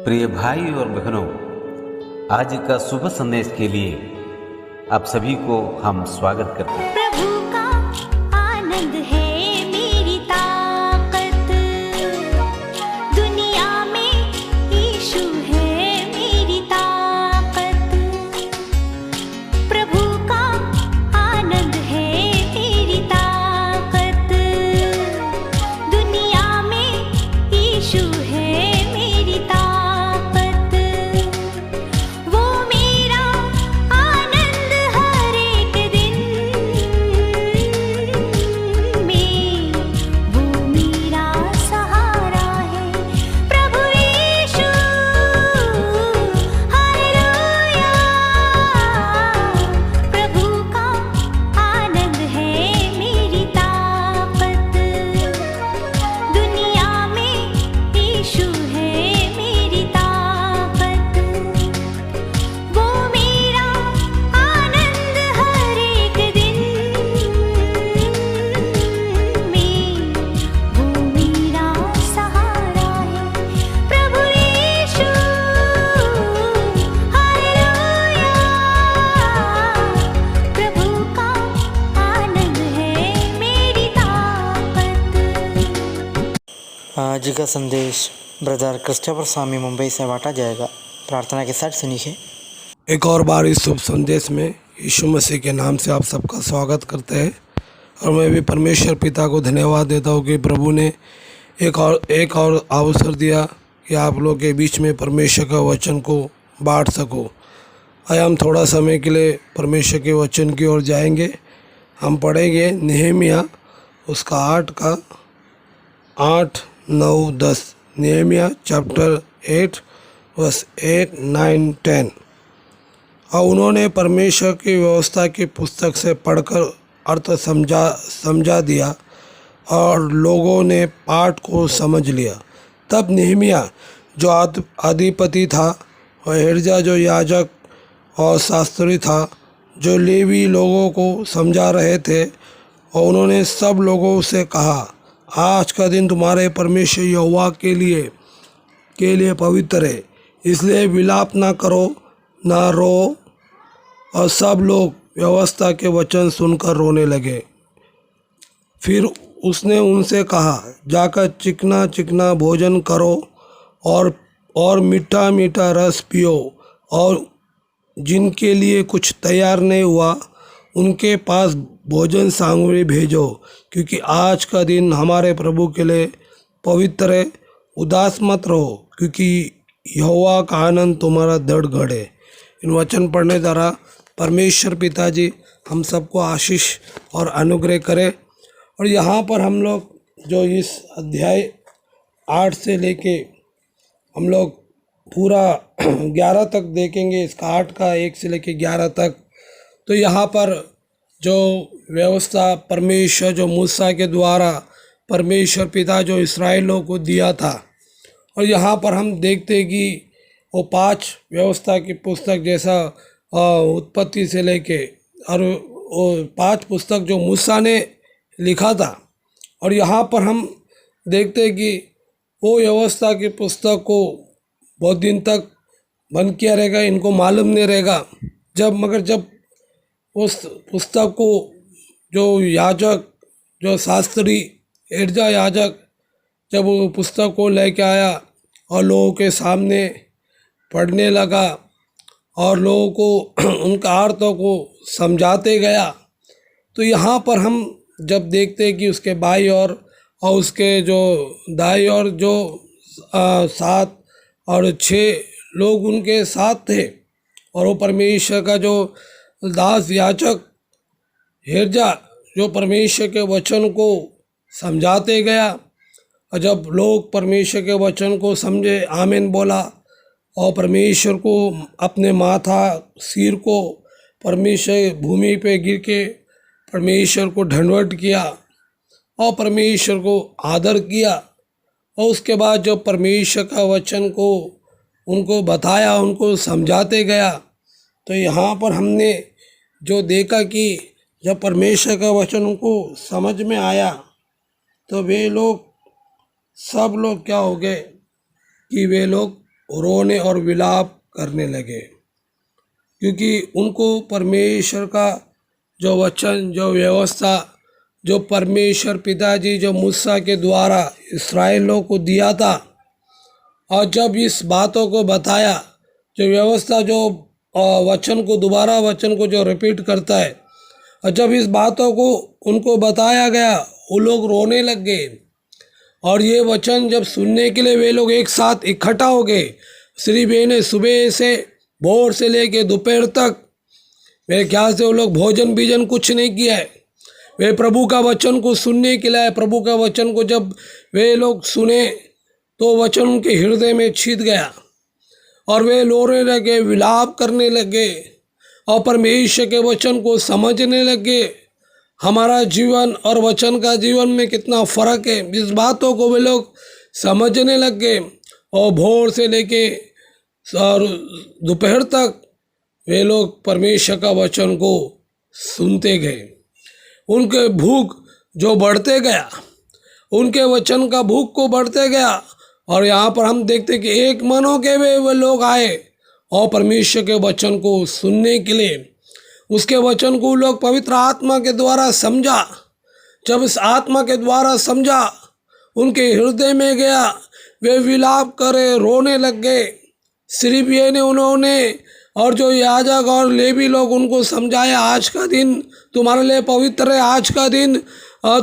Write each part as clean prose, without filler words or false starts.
प्रिय भाई और बहनों, आज का शुभ संदेश के लिए आप सभी को हम स्वागत करते हैं। प्रभु का आनंद है मेरी ताकत, दुनिया में यीशु है मेरी ताकत। प्रभु का आनंद है मेरी ताकत, दुनिया में यीशु है मेरी ताकत। वो मेरा आनंद हर एक दिन में, वो मेरा सहारा है प्रभु यीशु। हालेलुया। प्रभु का आनंद है मेरी ताकत, दुनिया में यीशु है मेरी ताकत। वो मेरा आनंद हर एक दिन में, वो मेरा सहारा है प्रभु यीशु। हालेलुया। प्रभु का आनंद है मेरी ताकत। आज का संदेश ब्रदर क्रिस्टोफर स्वामी मुंबई से बांटा जाएगा। प्रार्थना के साथ सुनिए। एक और बार इस शुभ संदेश में यीशु मसीह के नाम से आप सबका स्वागत करते हैं। और मैं भी परमेश्वर पिता को धन्यवाद देता हूँ कि प्रभु ने एक और अवसर दिया कि आप लोग के बीच में परमेश्वर का वचन को बांट सको। आइए हम थोड़ा समय के लिए परमेश्वर के वचन की ओर जाएंगे। हम पढ़ेंगे नहमिया उसका 8, 9, 10। Nehemiah chapter 8 verse 8, 9, 10। और उन्होंने परमेश्वर की व्यवस्था की पुस्तक से पढ़कर अर्थ समझा दिया और लोगों ने पाठ को समझ लिया। तब नहमिया जो अधिपति था और हिरजा जो याजक और शास्त्री था, जो लेवी लोगों को समझा रहे थे, और उन्होंने सब लोगों से कहा, आज का दिन तुम्हारे परमेश्वर यहोवा के लिए पवित्र है, इसलिए विलाप ना करो ना रो। और सब लोग व्यवस्था के वचन सुनकर रोने लगे। फिर उसने उनसे कहा, जाकर चिकना चिकना भोजन करो और मीठा मीठा रस पियो, और जिनके लिए कुछ तैयार नहीं हुआ उनके पास भोजन सामग्री भेजो, क्योंकि आज का दिन हमारे प्रभु के लिए पवित्र है। उदास मत रहो, क्योंकि यहोवा का आनंद तुम्हारा दृढ़ गढ़ है। इन वचन पढ़ने द्वारा परमेश्वर पिताजी हम सबको आशीष और अनुग्रह करे। और यहाँ पर हम लोग जो इस अध्याय 8 से लेके हम लोग पूरा 11 तक देखेंगे, इसका 8 का 1 से लेके 11 तक। तो यहाँ पर जो व्यवस्था परमेश्वर जो मूसा के द्वारा परमेश्वर पिता जो इसराइलों को दिया था, और यहाँ पर हम देखते हैं कि वो 5 व्यवस्था की पुस्तक जैसा उत्पत्ति से लेके, और वो 5 पुस्तक जो मूसा ने लिखा था। और यहाँ पर हम देखते हैं कि वो व्यवस्था की पुस्तक को बहुत दिन तक बंद किया रहेगा, इनको मालूम नहीं रहेगा। जब उस पुस्तक को जो याजक जो शास्त्री हिरजा याजक जब वो पुस्तक को लेके आया और लोगों के सामने पढ़ने लगा और लोगों को उनका अर्थों को समझाते गया, तो यहाँ पर हम जब देखते हैं कि उसके बाई और उसके जो दाई और जो 7 और 6 लोग उनके साथ थे, और वो परमेश्वर का जो दास याजक हिरजा जो परमेश्वर के वचन को समझाते गया। और जब लोग परमेश्वर के वचन को समझे, आमीन बोला, और परमेश्वर को अपने सिर को परमेश्वर भूमि पे गिर के परमेश्वर को दंडवत किया और परमेश्वर को आदर किया। और उसके बाद जब परमेश्वर का वचन को उनको बताया, उनको समझाते गया, तो यहाँ पर हमने जो देखा कि जब परमेश्वर का वचन उनको समझ में आया, तो वे लोग सब लोग क्या हो गए कि वे लोग रोने और विलाप करने लगे, क्योंकि उनको परमेश्वर का जो वचन, जो व्यवस्था, जो परमेश्वर पिताजी जो मूसा के द्वारा इस्राएलियों को दिया था, और जब इस बातों को बताया, जो व्यवस्था, जो वचन को दोबारा वचन को जो रिपीट करता है, और जब इस बातों को उनको बताया गया, वो लोग रोने लग गए। और ये वचन जब सुनने के लिए वे लोग एक साथ इकट्ठा हो गए, सिर्फ ने सुबह से भोर से लेके दोपहर तक, मेरे ख्याल से वो लोग भोजन बीजन कुछ नहीं किया है। वे प्रभु का वचन को सुनने के लिए, प्रभु का वचन को जब वे लोग सुने तो वचन उनके हृदय में छिद गया और वे रोने लगे, विलाप करने लगे और परमेश्वर के वचन को समझने लगे। हमारा जीवन और वचन का जीवन में कितना फ़र्क है, इस बातों को वे लोग समझने लगे। और भोर से लेके और दोपहर तक वे लोग परमेश्वर का वचन को सुनते गए। उनके भूख जो बढ़ते गया, उनके वचन का भूख को बढ़ते गया। और यहाँ पर हम देखते कि एक मन हो के वे लोग आए और परमेश्वर के वचन को सुनने के लिए, उसके वचन को लोग पवित्र आत्मा के द्वारा समझा। जब इस आत्मा के द्वारा समझा, उनके हृदय में गया, वे विलाप करे, रोने लग गए। सिर्फ ये नहीं, उन्होंने और जो याजक और लेवी लोग उनको समझाया, आज का दिन तुम्हारे लिए पवित्र है, आज का दिन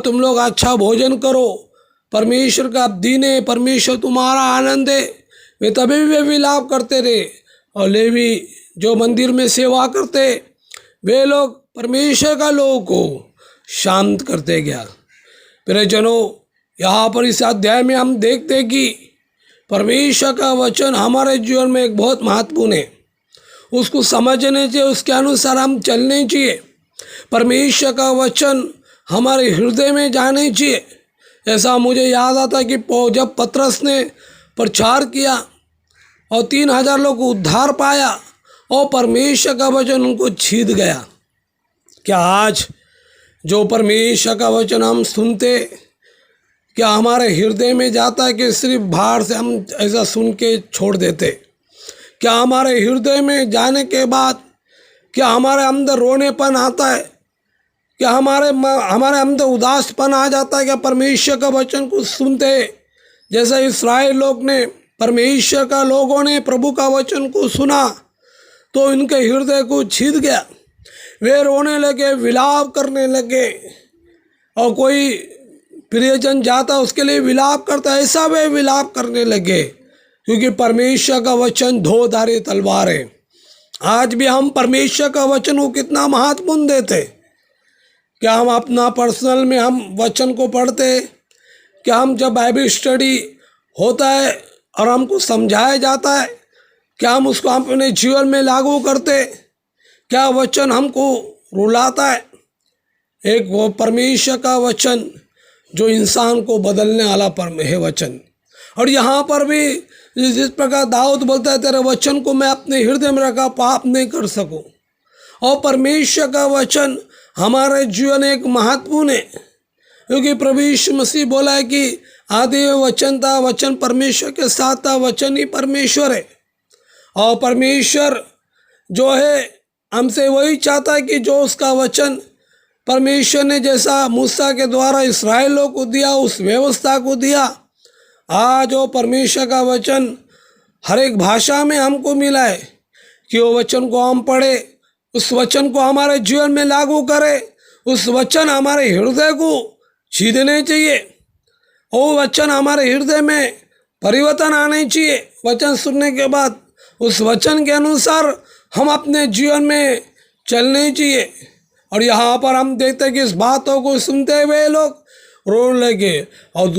तुम लोग अच्छा भोजन करो, परमेश्वर का दिन है, परमेश्वर तुम्हारा आनंद है। वे तभी भी वे विलाप करते रहे। और लेवी जो मंदिर में सेवा करते, वे लोग परमेश्वर का लोगों को शांत करते गया। प्रिय जनों, यहाँ पर इस अध्याय में हम देखते कि परमेश्वर का वचन हमारे जीवन में एक बहुत महत्वपूर्ण है। उसको समझने चाहिए, उसके अनुसार हम चलने चाहिए। परमेश्वर का वचन हमारे हृदय में जाने चाहिए। ऐसा मुझे याद आता कि जब पतरस ने प्रचार किया और 3000 लोग को उद्धार पाया और परमेश्वर का वचन उनको छीद गया। क्या आज जो परमेश्वर का वचन हम सुनते, क्या हमारे हृदय में जाता है कि सिर्फ बाहर से हम ऐसा सुन के छोड़ देते? क्या हमारे हृदय में जाने के बाद क्या हमारे अंदर रोनेपन आता है? क्या हमारे अंदर उदासपन आ जाता है? क्या परमेश्वर का वचन को सुनते जैसे इस्राएल लोग ने, परमेश्वर का लोगों ने प्रभु का वचन को सुना तो इनके हृदय को छीद गया। वे रोने लगे, विलाप करने लगे। और कोई प्रियजन जाता उसके लिए विलाप करता, ऐसा वे विलाप करने लगे, क्योंकि परमेश्वर का वचन धोधारी तलवार है। आज भी हम परमेश्वर का वचन को कितना महत्वपूर्ण देते? क्या हम अपना पर्सनल में हम वचन को पढ़ते? क्या हम जब बाइबल स्टडी होता है और हमको समझाया जाता है, क्या हम उसको अपने जीवन में लागू करते? क्या वचन हमको रुलाता है? एक वो परमेश्वर का वचन जो इंसान को बदलने वाला है वचन। और यहाँ पर भी जिस प्रकार दाऊद बोलता है, तेरे वचन को मैं अपने हृदय में रखा, पाप नहीं कर सकूं। और परमेश्वर का वचन हमारे जीवन एक महत्वपूर्ण है, क्योंकि प्रभु यीशु मसीह बोला है कि आदि वचन था, वचन परमेश्वर के साथ था, वचन ही परमेश्वर है। और परमेश्वर जो है हमसे वही चाहता है कि जो उसका वचन परमेश्वर ने जैसा मूसा के द्वारा इस्राएलियों को दिया, उस व्यवस्था को दिया, आज वो परमेश्वर का वचन हर एक भाषा में हमको मिला है कि वो वचन को हम पढ़े, उस वचन को हमारे जीवन में लागू करें। उस वचन हमारे हृदय को छीदने चाहिए, वो वचन हमारे हृदय में परिवर्तन आने चाहिए। वचन सुनने के बाद उस वचन के अनुसार हम अपने जीवन में चलने चाहिए। और यहाँ पर हम देखते हैं कि इस बातों को सुनते हुए लोग रोने लगे, और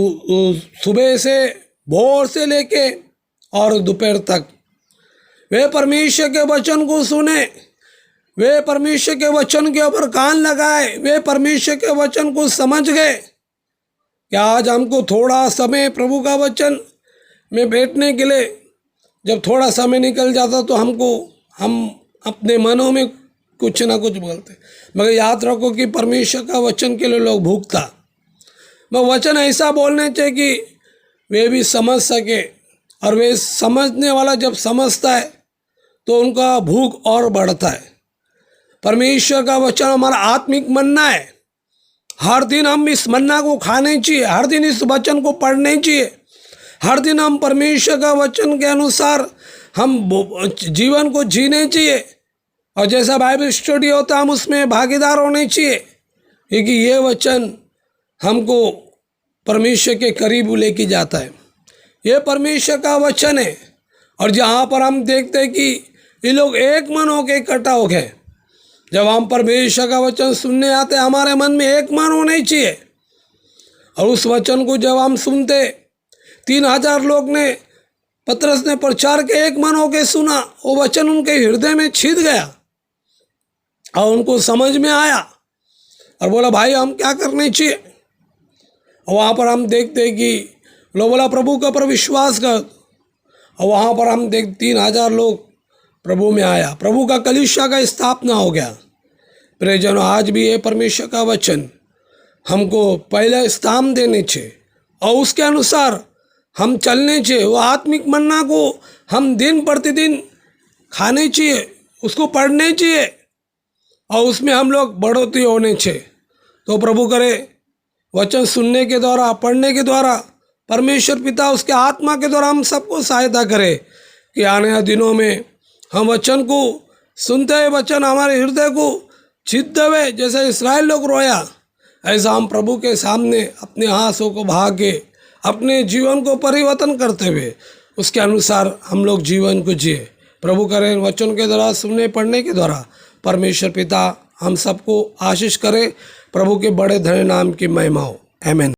सुबह से भोर से लेके और दोपहर तक वे परमेश्वर के वचन को सुने, वे परमेश्वर के वचन के ऊपर कान लगाए, वे परमेश्वर के वचन को समझ गए। क्या आज हमको थोड़ा समय प्रभु का वचन में बैठने के लिए जब थोड़ा समय निकल जाता तो हम अपने मनों में कुछ ना कुछ बोलते, मगर याद रखो कि परमेश्वर का वचन के लिए लोग भूखता। मगर वचन ऐसा बोलने चाहिए कि वे भी समझ सके और वे समझने वाला जब समझता है तो उनका भूख और बढ़ता है। परमेश्वर का वचन हमारा आत्मिक मन्ना है। हर दिन हम इस मन्ना को खाने चाहिए, हर दिन इस वचन को पढ़ने चाहिए, हर दिन हम परमेश्वर का वचन के अनुसार हम जीवन को जीने चाहिए। और जैसा बाइबल स्टडी होता है हम उसमें भागीदार होने चाहिए, क्योंकि ये वचन हमको परमेश्वर के करीब लेके जाता है। ये परमेश्वर का वचन है। और जहाँ पर हम देखते हैं कि ये लोग एक मन होके इकट्ठा हो गए। जब हम परमेश्वर का वचन सुनने आते हमारे मन में एक मन होना चाहिए। और उस वचन को जब हम सुनते 3000 लोग ने पतरस ने प्रचार के एक मन होके सुना, वो वचन उनके हृदय में छिद गया और उनको समझ में आया और बोला भाई हम क्या करने चाहिए। और वहाँ पर हम देखते कि लोग बोला प्रभु के ऊपर विश्वास कर। और वहाँ पर हम देख 3000 लोग प्रभु में आया, प्रभु का कलीसिया का स्थापना हो गया। प्रियजनों, आज भी ये परमेश्वर का वचन हमको पहले स्थान देने चाहिए और उसके अनुसार हम चलने चाहिए। वो आत्मिक मन्ना को हम दिन प्रतिदिन खाने चाहिए, उसको पढ़ने चाहिए और उसमें हम लोग बढ़ोतरी होने चाहिए। तो प्रभु करे वचन सुनने के द्वारा, पढ़ने के द्वारा परमेश्वर पिता उसके आत्मा के द्वारा हम सबको सहायता करे कि आने वाले दिनों में हम वचन को सुनते हुए वचन हमारे हृदय को छिद हुए। जैसे इस्राएल लोग रोया, ऐसा हम प्रभु के सामने अपने आंसू को बहा के अपने जीवन को परिवर्तन करते हुए उसके अनुसार हम लोग जीवन को जिए। प्रभु करें वचन के द्वारा, सुनने पढ़ने के द्वारा परमेश्वर पिता हम सबको आशीष करे। प्रभु के बड़े धन्य नाम की महिमा हो। आमीन।